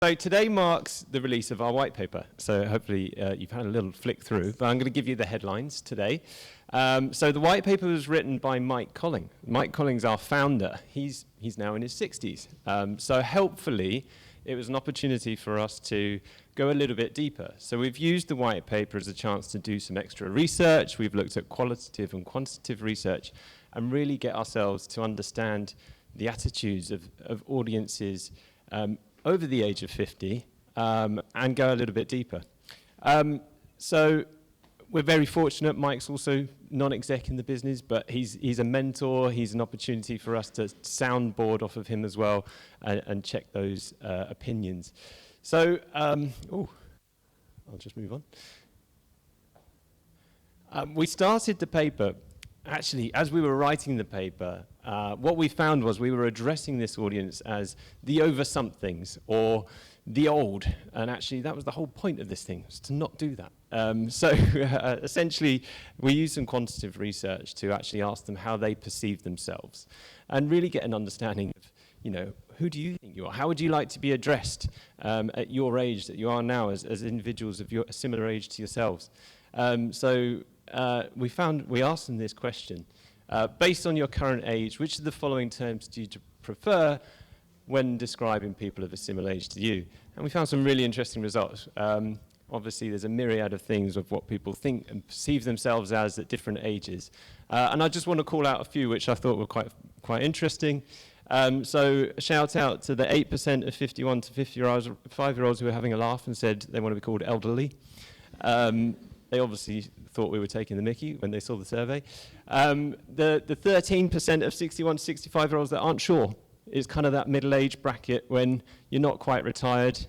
So today marks the release of our white paper. So hopefully you've had a little flick through, but I'm going to give you the headlines today. So the white paper was written by Mike Colling. Mike Colling's our founder. He's now in his 60s. So helpfully, it was an opportunity for us to go a little bit deeper. So we've used the white paper as a chance to do some extra research. We've looked at qualitative and quantitative research and really get ourselves to understand the attitudes of audiences over the age of 50 and go a little bit deeper. So we're very fortunate. Mike's also non-exec in the business, but he's a mentor. He's an opportunity for us to soundboard off of him as well and check those opinions. So, I'll just move on. We started the paper, actually, as we were writing the paper, what we found was we were addressing this audience as the over-somethings or the old, and actually that was the whole point of this thing, was to not do that. Essentially, we used some quantitative research to actually ask them how they perceive themselves and really get an understanding of, who do you think you are? How would you like to be addressed at your age that you are now as individuals of a similar age to yourselves? We asked them this question. Based on your current age, which of the following terms do you prefer when describing people of a similar age to you? And we found some really interesting results. Obviously, there's a myriad of things of what people think and perceive themselves as at different ages. And I just want to call out a few which I thought were quite interesting. So a shout out to the 8% of 51 to 55-year-olds who were having a laugh and said they want to be called elderly. They obviously thought we were taking the mickey when they saw the survey. The 13% of 61 to 65-year-olds that aren't sure is kind of that middle-age bracket when you're not quite retired,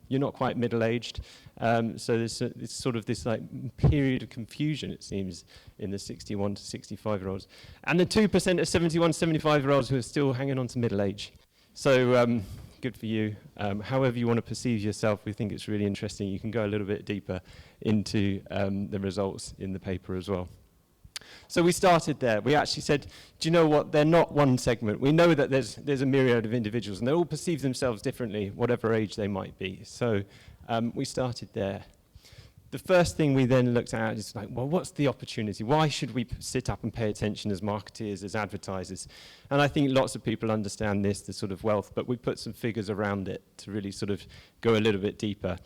you're not quite middle-aged. So there's sort of this period of confusion, it seems, in the 61 to 65-year-olds. And the 2% of 71 to 75-year-olds who are still hanging on to middle age. So good for you. However you want to perceive yourself, we think it's really interesting. You can go a little bit deeper into the results in the paper as well. So we started there. We actually said, do you know what? They're not one segment. We know that there's a myriad of individuals, and they all perceive themselves differently, whatever age they might be. So we started there. The first thing we then looked at is what's the opportunity? Why should we sit up and pay attention as marketeers, as advertisers? And I think lots of people understand this, the sort of wealth, but we put some figures around it to really sort of go a little bit deeper.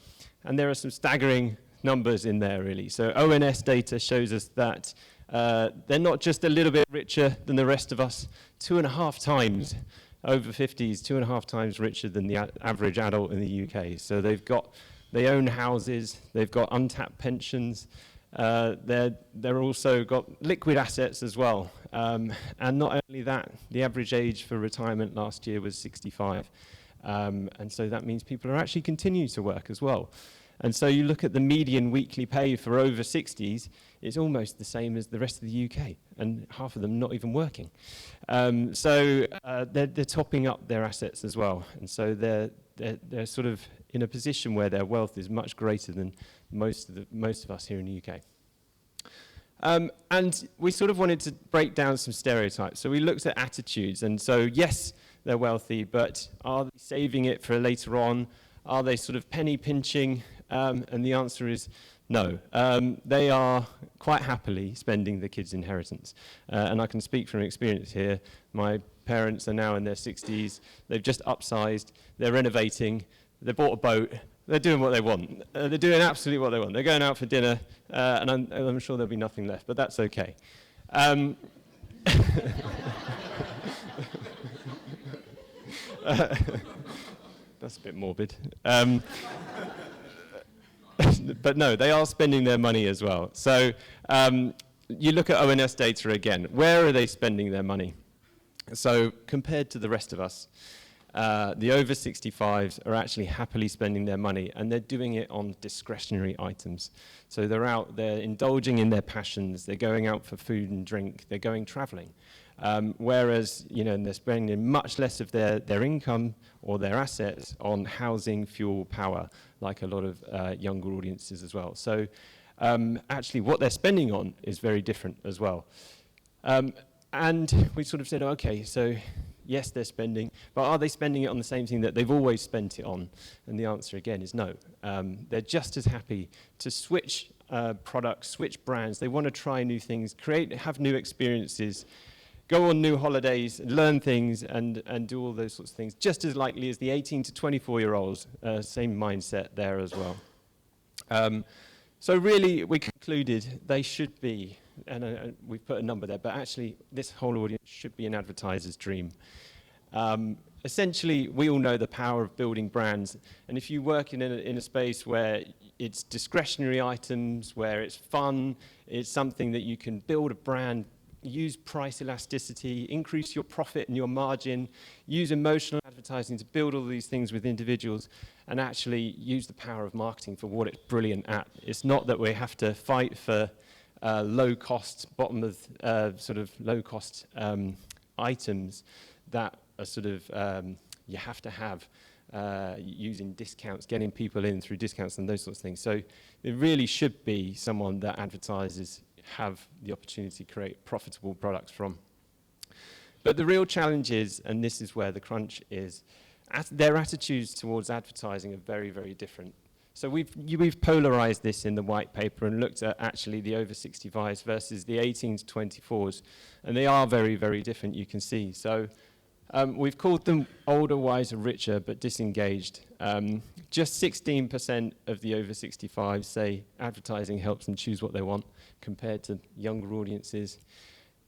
And there are some staggering numbers in there, really. So ONS data shows us that they're not just a little bit richer than the rest of us, 2.5 times over 50s, 2.5 times richer than the average adult in the UK. So they own houses, they've got untapped pensions, they're also got liquid assets as well. And not only that, the average age for retirement last year was 65. And so that means people are actually continuing to work as well. And so you look at the median weekly pay for over 60s, it's almost the same as the rest of the UK, and half of them not even working. So they're topping up their assets as well. And so they're sort of in a position where their wealth is much greater than most of us here in the UK. And we sort of wanted to break down some stereotypes. So we looked at attitudes. And so, yes, they're wealthy, but are they saving it for later on? Are they sort of penny pinching? And the answer is no. They are quite happily spending the kids' inheritance. And I can speak from experience here. My parents are now in their 60s. They've just upsized. They're renovating. They bought a boat. They're doing what they want. They're doing absolutely what they want. They're going out for dinner, and I'm sure there'll be nothing left, but that's okay. That's a bit morbid. But no, they are spending their money as well. So you look at ONS data again. Where are they spending their money? So compared to the rest of us, the over 65s are actually happily spending their money, and they're doing it on discretionary items. So they're indulging in their passions, they're going out for food and drink, they're going traveling. Whereas, they're spending much less of their income or their assets on housing, fuel, power, like a lot of younger audiences as well. So actually what they're spending on is very different as well. And we sort of said, okay, so Yes, they're spending, but are they spending it on the same thing that they've always spent it on? And the answer again is no. They're just as happy to switch products, switch brands. They want to try new things, have new experiences, go on new holidays, learn things, and do all those sorts of things, just as likely as the 18 to 24-year-olds, same mindset there as well. So really, we concluded they should be, and we've put a number there, but actually this whole audience should be an advertiser's dream. Essentially, we all know the power of building brands, and if you work in a space where it's discretionary items, where it's fun, it's something that you can build a brand, use price elasticity, increase your profit and your margin, use emotional advertising to build all these things with individuals, and actually use the power of marketing for what it's brilliant at. It's not that we have to fight for low-cost, bottom of sort of low-cost items that are sort of you have to have using discounts, getting people in through discounts and those sorts of things. So it really should be someone that advertisers have the opportunity to create profitable products from. But the real challenge is, and this is where the crunch is, their attitudes towards advertising are very, very different. So we've polarized this in the white paper and looked at actually the over 65s versus the 18 to 24s, and they are very, very different, you can see. So we've called them older, wiser, richer, but disengaged. Just 16% of the over 65s say advertising helps them choose what they want, compared to younger audiences.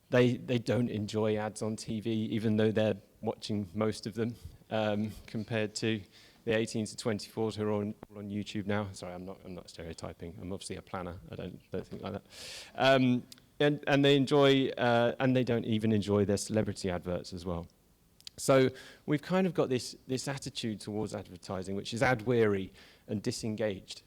They don't enjoy ads on TV, even though they're watching most of them, compared to the 18 to 24s who are on YouTube now. Sorry, I'm not stereotyping. I'm obviously a planner. I don't think like that. And they enjoy, and they don't even enjoy their celebrity adverts as well. So we've kind of got this attitude towards advertising, which is ad weary and disengaged.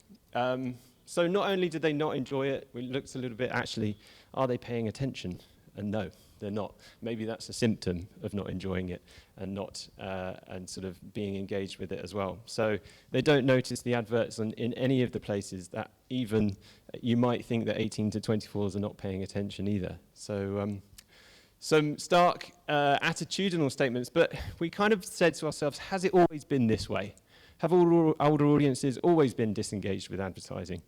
So not only did they not enjoy it, we looked a little bit, actually, are they paying attention? And no, they're not. Maybe that's a symptom of not enjoying it and not, and sort of being engaged with it as well. So they don't notice the adverts in any of the places that even you might think that 18 to 24s are not paying attention either. So some stark attitudinal statements, but we kind of said to ourselves, has it always been this way? Have all older audiences always been disengaged with advertising?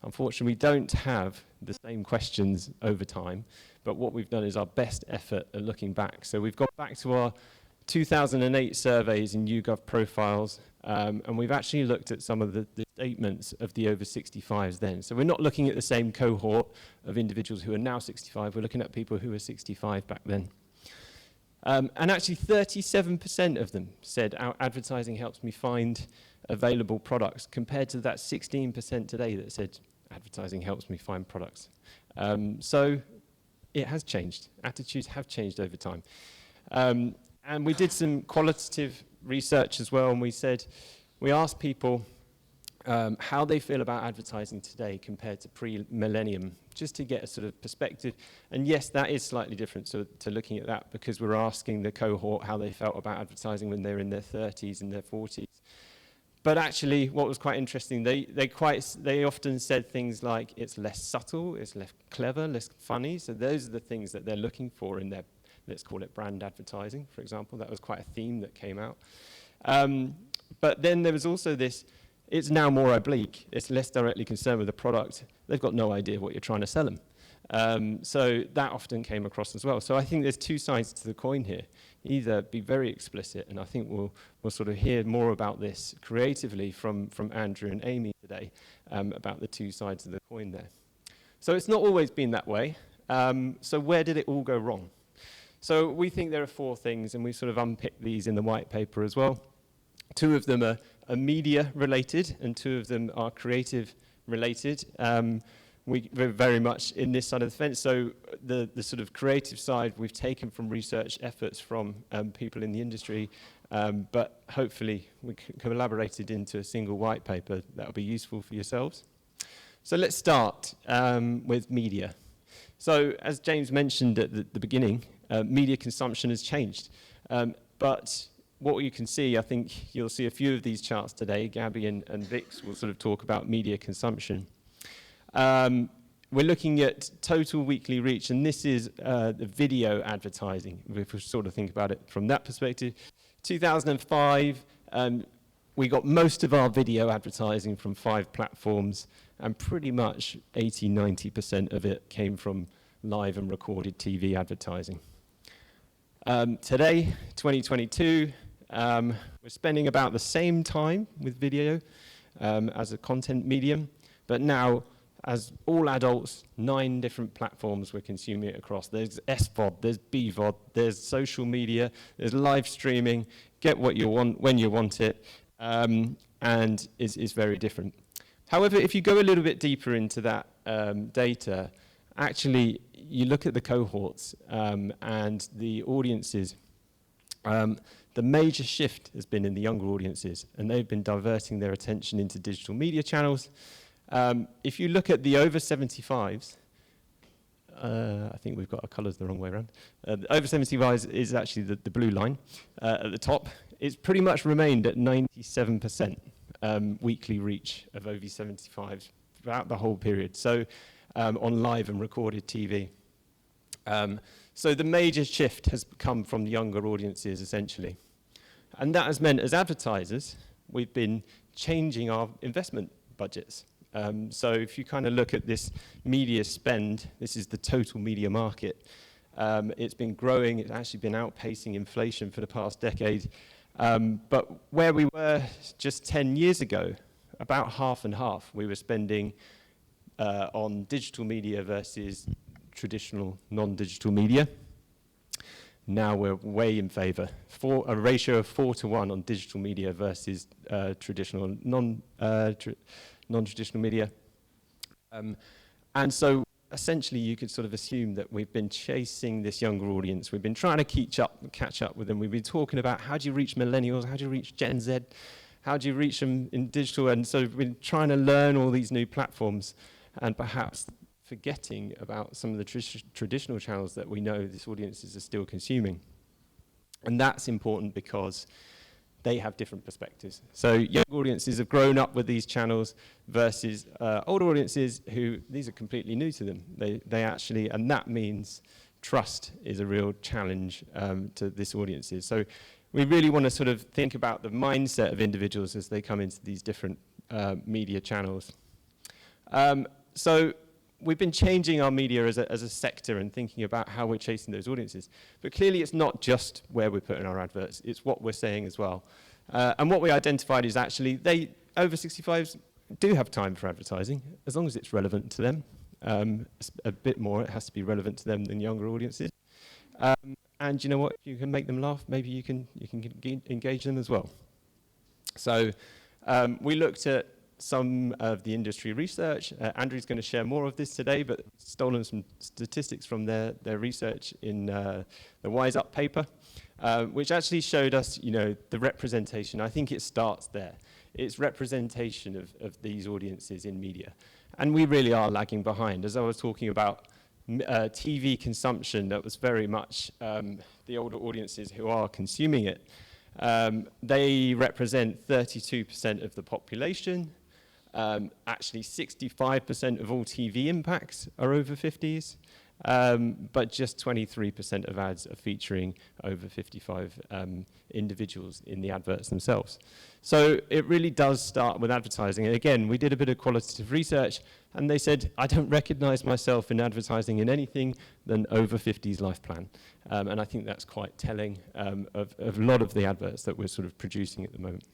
Unfortunately, we don't have the same questions over time, but what we've done is our best effort at looking back. So we've gone back to our 2008 surveys in YouGov profiles, and we've actually looked at some of the statements of the over 65s then. So we're not looking at the same cohort of individuals who are now 65, we're looking at people who were 65 back then. And actually 37% of them said advertising helps me find available products, compared to that 16% today that said advertising helps me find products. So it has changed. Attitudes have changed over time. And we did some qualitative research as well, and we asked people how they feel about advertising today compared to pre-millennium, just to get a sort of perspective. And yes, that is slightly different to looking at that, because we're asking the cohort how they felt about advertising when they were in their 30s and their 40s. But actually, what was quite interesting, they often said things like it's less subtle, it's less clever, less funny. So those are the things that they're looking for in their, let's call it brand advertising, for example. That was quite a theme that came out. But then there was also this, it's now more oblique. It's less directly concerned with the product. They've got no idea what you're trying to sell them. So that often came across as well. So I think there's two sides to the coin here. Either be very explicit, and I think we'll sort of hear more about this creatively from Andrew and Amy today, about the two sides of the coin there. So it's not always been that way. So where did it all go wrong? So we think there are four things, and we sort of unpicked these in the white paper as well. Two of them are media related, and two of them are creative related. We're very much in this side of the fence. So the sort of creative side we've taken from research efforts from people in the industry, but hopefully we collaborated into a single white paper that will be useful for yourselves. So let's start with media. So as James mentioned at the beginning, media consumption has changed. But what you can see, I think you'll see a few of these charts today. Gabby and Vix will sort of talk about media consumption. we're looking at total weekly reach, and this is the video advertising, if we sort of think about it from that perspective. 2005, we got most of our video advertising from 5 platforms, and pretty much 80–90% of it came from live and recorded TV advertising. Today, 2022, we're spending about the same time with video as a content medium, but now, as all adults, 9 different platforms we're consuming it across. There's SVOD, there's BVOD, there's social media, there's live streaming, get what you want, when you want it, and it's very different. However, if you go a little bit deeper into that data, actually, you look at the cohorts and the audiences. The major shift has been in the younger audiences, and they've been diverting their attention into digital media channels. If you look at the over 75s, I think we've got our colours the wrong way around. The over 75s is actually the blue line at the top. It's pretty much remained at 97% weekly reach of over 75s throughout the whole period. So on live and recorded TV. So the major shift has come from the younger audiences, essentially. And that has meant, as advertisers, we've been changing our investment budgets. So if you kind of look at this media spend, this is the total media market. It's been growing. It's actually been outpacing inflation for the past decade. But where we were just 10 years ago, about half and half, we were spending on digital media versus traditional non-digital media. Now we're way in favor. A ratio of 4:1 on digital media versus traditional non-traditional media. And so essentially you could sort of assume that we've been chasing this younger audience. We've been trying to catch up with them. We've been talking about how do you reach millennials, how do you reach Gen Z, how do you reach them in digital, and so we've been trying to learn all these new platforms and perhaps forgetting about some of the traditional channels that we know these audiences are still consuming. And that's important because they have different perspectives. So young audiences have grown up with these channels versus older audiences who, these are completely new to them. They actually, and that means trust is a real challenge to this audiences. So we really want to sort of think about the mindset of individuals as they come into these different media channels. So we've been changing our media as a sector and thinking about how we're chasing those audiences. But clearly it's not just where we're putting our adverts, it's what we're saying as well. And what we identified is actually over 65s do have time for advertising, as long as it's relevant to them. A bit more, it has to be relevant to them than younger audiences. And you know what, if you can make them laugh, maybe you can engage them as well. So we looked at some of the industry research. Andrew's going to share more of this today, but stolen some statistics from their research in the Wise Up paper, which actually showed us, the representation. I think it starts there. It's representation of these audiences in media. And we really are lagging behind. As I was talking about TV consumption, that was very much the older audiences who are consuming it. They represent 32% of the population. Actually, 65% of all TV impacts are over 50s, but just 23% of ads are featuring over 55 individuals in the adverts themselves. So it really does start with advertising. And again, we did a bit of qualitative research, and they said, I don't recognize myself in advertising in anything than over 50s life plan. And I think that's quite telling of a lot of the adverts that we're sort of producing at the moment.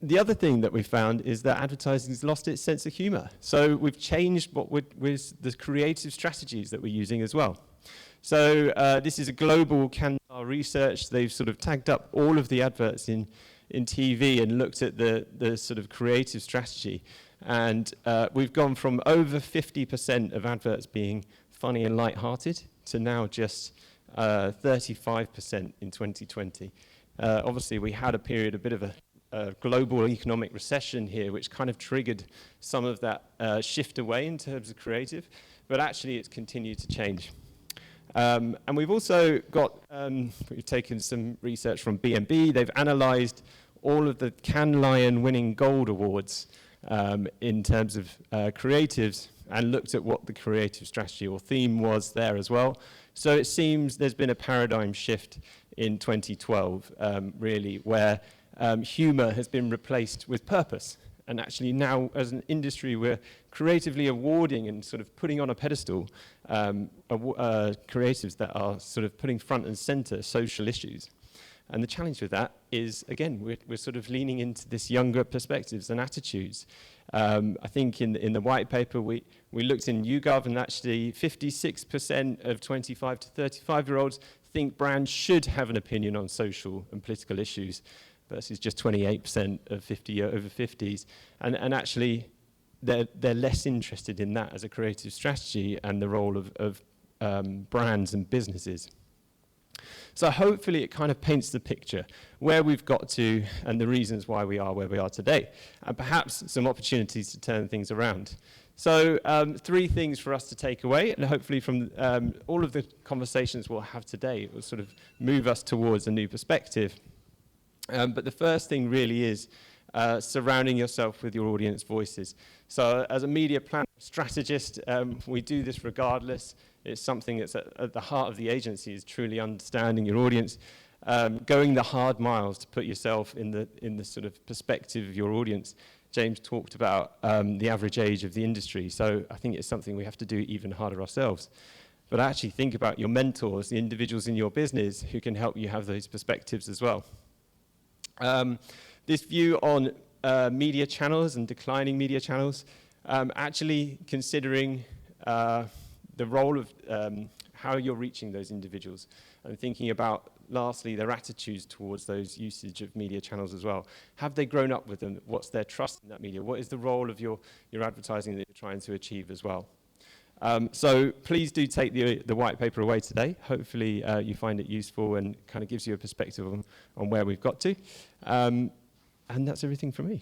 The other thing that we found is that advertising has lost its sense of humor. So we've changed with the creative strategies that we're using as well. So this is a global Kantar research. They've sort of tagged up all of the adverts in TV and looked at the sort of creative strategy. And we've gone from over 50% of adverts being funny and light-hearted to now just 35% in 2020. Obviously, we had a period, a bit of a global economic recession here, which kind of triggered some of that shift away in terms of creative, but actually it's continued to change. And we've also got, we've taken some research from B&B. They've analyzed all of the Cannes Lion winning gold awards in terms of creatives, and looked at what the creative strategy or theme was there as well. So it seems there's been a paradigm shift in 2012, really, where humour has been replaced with purpose. And actually now, as an industry, we're creatively awarding and sort of putting on a pedestal creatives that are sort of putting front and centre social issues. And the challenge with that is, again, we're sort of leaning into this younger perspectives and attitudes. I think in the white paper, we looked in YouGov, and actually 56% of 25 to 35-year-olds think brands should have an opinion on social and political issues, versus just 28% of over 50s. And actually, they're less interested in that as a creative strategy and the role of brands and businesses. So hopefully it kind of paints the picture where we've got to and the reasons why we are where we are today, and perhaps some opportunities to turn things around. So 3 things for us to take away, and hopefully from all of the conversations we'll have today, it will sort of move us towards a new perspective. But the first thing really is surrounding yourself with your audience voices. So as a media plan strategist, we do this regardless. It's something that's at the heart of the agency, is truly understanding your audience, going the hard miles to put yourself in the sort of perspective of your audience. James talked about the average age of the industry, so I think it's something we have to do even harder ourselves. But actually think about your mentors, the individuals in your business who can help you have those perspectives as well. This view on media channels and declining media channels, actually considering the role of how you're reaching those individuals, and thinking about, lastly, their attitudes towards those usage of media channels as well. Have they grown up with them? What's their trust in that media? What is the role of your advertising that you're trying to achieve as well? So please do take the white paper away today. Hopefully you find it useful and kind of gives you a perspective on where we've got to. And that's everything from me.